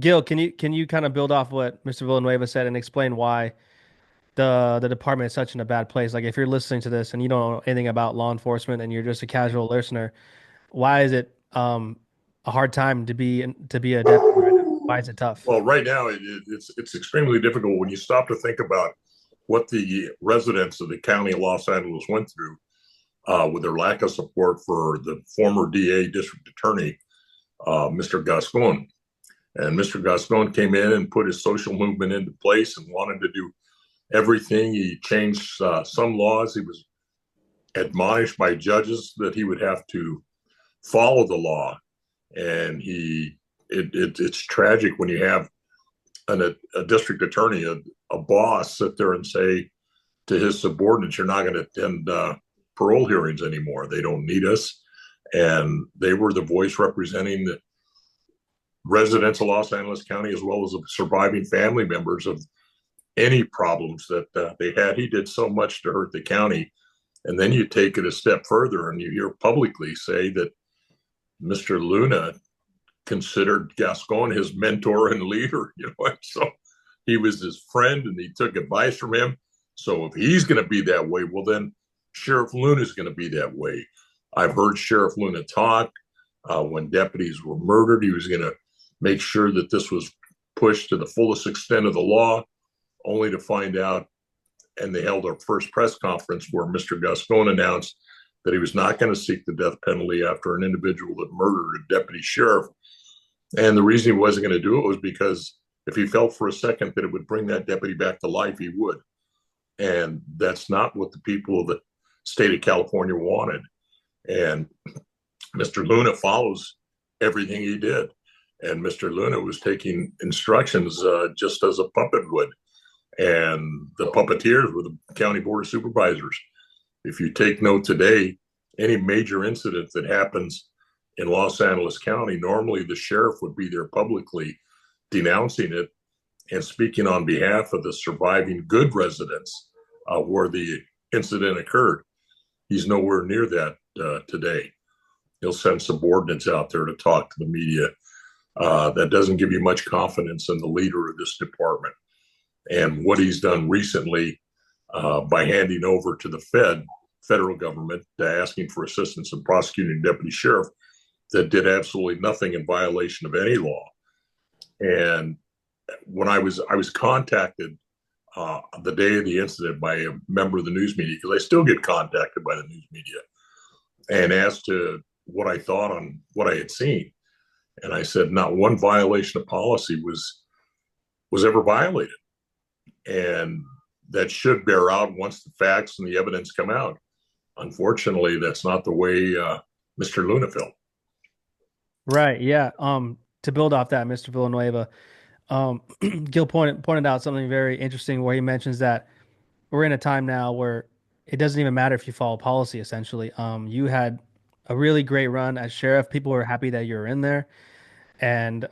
Gil, can you kind of build off what Mr. Villanueva said and explain why the department is such in a bad place? Like, if you're listening to this and you don't know anything about law enforcement and you're just a casual listener, why is it a hard time to be a deputy right now? Why is it tough? Well, right now it's extremely difficult when you stop to think about what the residents of the county of Los Angeles went through with their lack of support for the former DA district attorney, Mr. Gascon. And Mr. Gascon came in and put his social movement into place and wanted to do everything. He changed some laws. He was admonished by judges that he would have to follow the law. And it's tragic when you have a district attorney, a boss, sit there and say to his subordinates, "You're not going to attend parole hearings anymore. They don't need us." And they were the voice representing the residents of Los Angeles County, as well as the surviving family members of any problems that they had. He did so much to hurt the county. And then you take it a step further and you hear publicly say that Mr. Luna considered Gascon his mentor and leader, so he was his friend and he took advice from him. So if he's going to be that way, well, then Sheriff Luna is going to be that way. I've heard Sheriff Luna talk when deputies were murdered. He was going to make sure that this was pushed to the fullest extent of the law, only to find out, and they held our first press conference where Mr. Gascon announced that he was not going to seek the death penalty after an individual that murdered a deputy sheriff. And the reason he wasn't going to do it was because if he felt for a second that it would bring that deputy back to life, he would. And that's not what the people of the state of California wanted. And Mr. Luna follows everything he did. And Mr. Luna was taking instructions just as a puppet would. And the puppeteers were the county board of supervisors. If you take note today, any major incident that happens in Los Angeles County, normally the sheriff would be there publicly denouncing it and speaking on behalf of the surviving good residents where the incident occurred. He's nowhere near that today. He'll send subordinates out there to talk to the media. That doesn't give you much confidence in the leader of this department. And what he's done recently by handing over to the federal government, asking for assistance in prosecuting a deputy sheriff that did absolutely nothing in violation of any law. And when I was contacted the day of the incident by a member of the news media, because I still get contacted by the news media, and asked to what I thought on what I had seen. And I said, not one violation of policy was ever violated. And that should bear out once the facts and the evidence come out. Unfortunately, that's not the way Mr. Luna felt. Right. Yeah. To build off that, Mr. Villanueva, Gil pointed out something very interesting where he mentions that we're in a time now where it doesn't even matter if you follow policy, essentially. You had a really great run as sheriff. People were happy that you were in there. And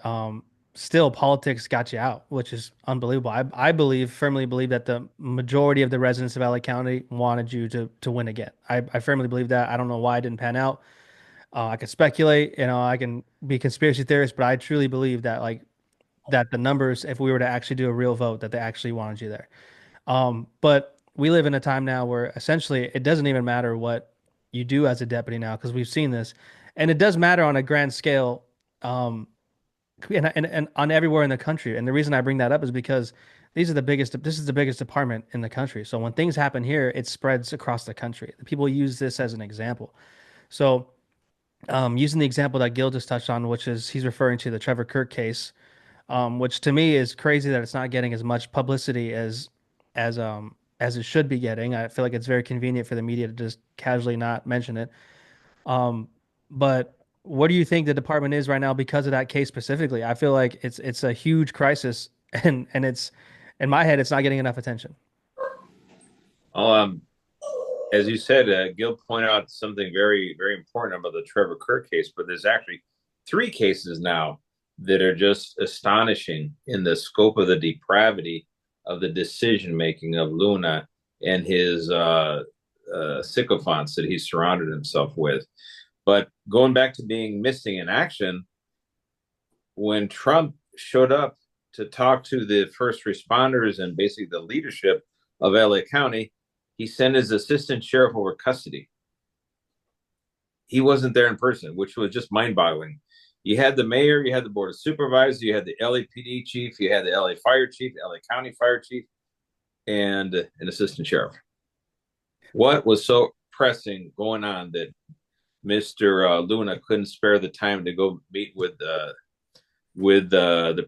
still politics got you out, which is unbelievable. I firmly believe that the majority of the residents of LA County wanted you to win again. I firmly believe that. I don't know why it didn't pan out. I could speculate, I can be conspiracy theorist, but I truly believe that that the numbers, if we were to actually do a real vote, that they actually wanted you there. But we live in a time now where essentially it doesn't even matter what you do as a deputy now, because we've seen this, and it does matter on a grand scale. And on everywhere in the country. And the reason I bring that up is because this is the biggest department in the country. So when things happen here, it spreads across the country. People use this as an example. So using the example that Gil just touched on, which is he's referring to the Trevor Kirk case, which to me is crazy that it's not getting as much publicity as it should be getting. I feel like it's very convenient for the media to just casually not mention it. But what do you think the department is right now because of that case specifically? I feel like it's a huge crisis, and it's in my head it's not getting enough attention. Um, as you said, Gil pointed out something very, very important about the Trevor Kirk case, but there's actually three cases now that are just astonishing in the scope of the depravity of the decision making of Luna and his sycophants that he surrounded himself with. But going back to being missing in action, when Trump showed up to talk to the first responders and basically the leadership of LA County, he sent his assistant sheriff over custody. He wasn't there in person, which was just mind-boggling. You had the mayor, you had the board of supervisors, you had the LAPD chief, you had the LA fire chief, the LA County fire chief, and an assistant sheriff. What was so pressing going on that Mr. Luna couldn't spare the time to go meet with the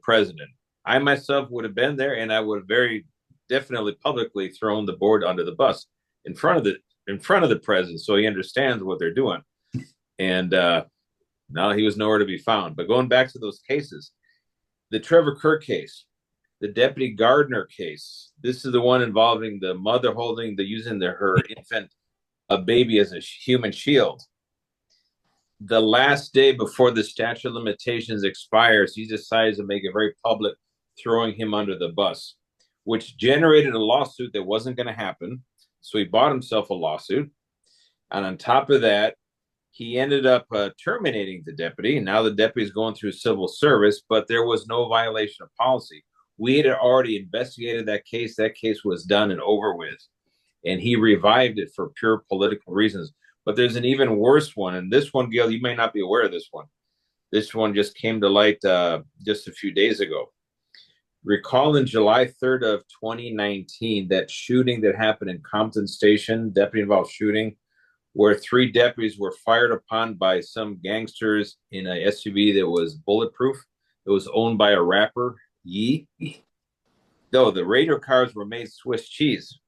president? I myself would have been there, and I would have very definitely publicly thrown the board under the bus in front of the president, so he understands what they're doing. And now he was nowhere to be found. But going back to those cases, the Trevor Kirk case, the Deputy Gardner case, this is the one involving the mother using her infant baby as a human shield. The last day before the statute of limitations expires, he decides to make it very public, throwing him under the bus, which generated a lawsuit that wasn't going to happen. So he bought himself a lawsuit. And on top of that, he ended up terminating the deputy. Now the deputy is going through civil service, but there was no violation of policy. We had already investigated that case. That case was done and over with. And he revived it for pure political reasons. But there's an even worse one. And this one, Gil, you may not be aware of this one. This one just came to light just a few days ago. Recall in July 3rd of 2019, that shooting that happened in Compton Station, deputy-involved shooting, where 3 deputies were fired upon by some gangsters in a SUV that was bulletproof. It was owned by a rapper, Yee. Though the radio cars were made Swiss cheese.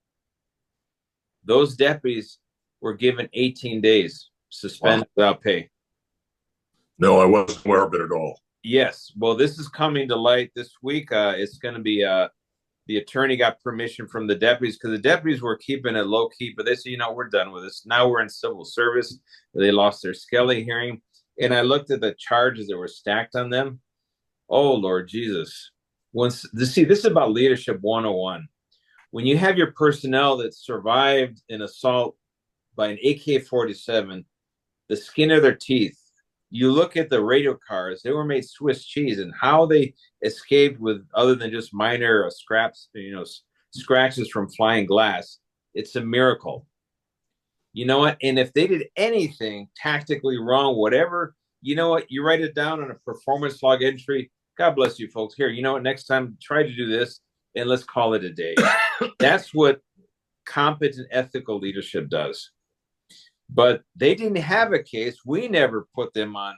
Those deputies were given 18 days suspended without pay. No, I wasn't aware of it at all. Yes. Well, this is coming to light this week. It's going to be the attorney got permission from the deputies, because the deputies were keeping it low key, but they said, we're done with this. Now we're in civil service. They lost their Skelly hearing. And I looked at the charges that were stacked on them. Oh, Lord Jesus. This is about leadership 101. When you have your personnel that survived an assault by an AK-47, the skin of their teeth, you look at the radio cars, they were made Swiss cheese, and how they escaped with other than just minor scratches from flying glass. It's a miracle. You know what? And if they did anything tactically wrong, whatever, you know what? You write it down on a performance log entry. God bless you folks. Here, you know what? Next time, try to do this, and let's call it a day. That's what competent ethical leadership does. But they didn't have a case. We never put them on,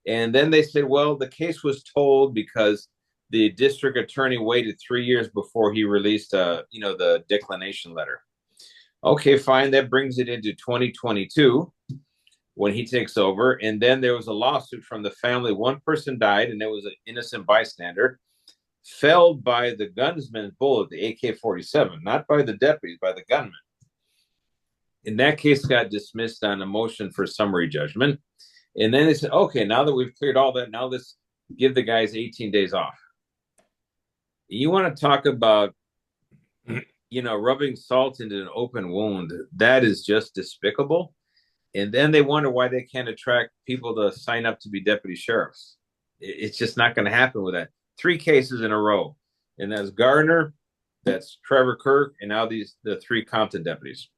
And then they said, well, the case was told because the district attorney waited 3 years before he released, the declination letter. Okay, fine. That brings it into 2022 when he takes over. And then there was a lawsuit from the family. One person died, and it was an innocent bystander, felled by the gunman's bullet, the AK-47, not by the deputies, by the gunman. And that case got dismissed on a motion for summary judgment. And then they said, okay, now that we've cleared all that, now let's give the guys 18 days off. You want to talk about, rubbing salt into an open wound. That is just despicable. And then they wonder why they can't attract people to sign up to be deputy sheriffs. It's just not going to happen with that. 3 cases in a row. And that's Gardner, that's Trevor Kirk, and now the 3 Compton deputies.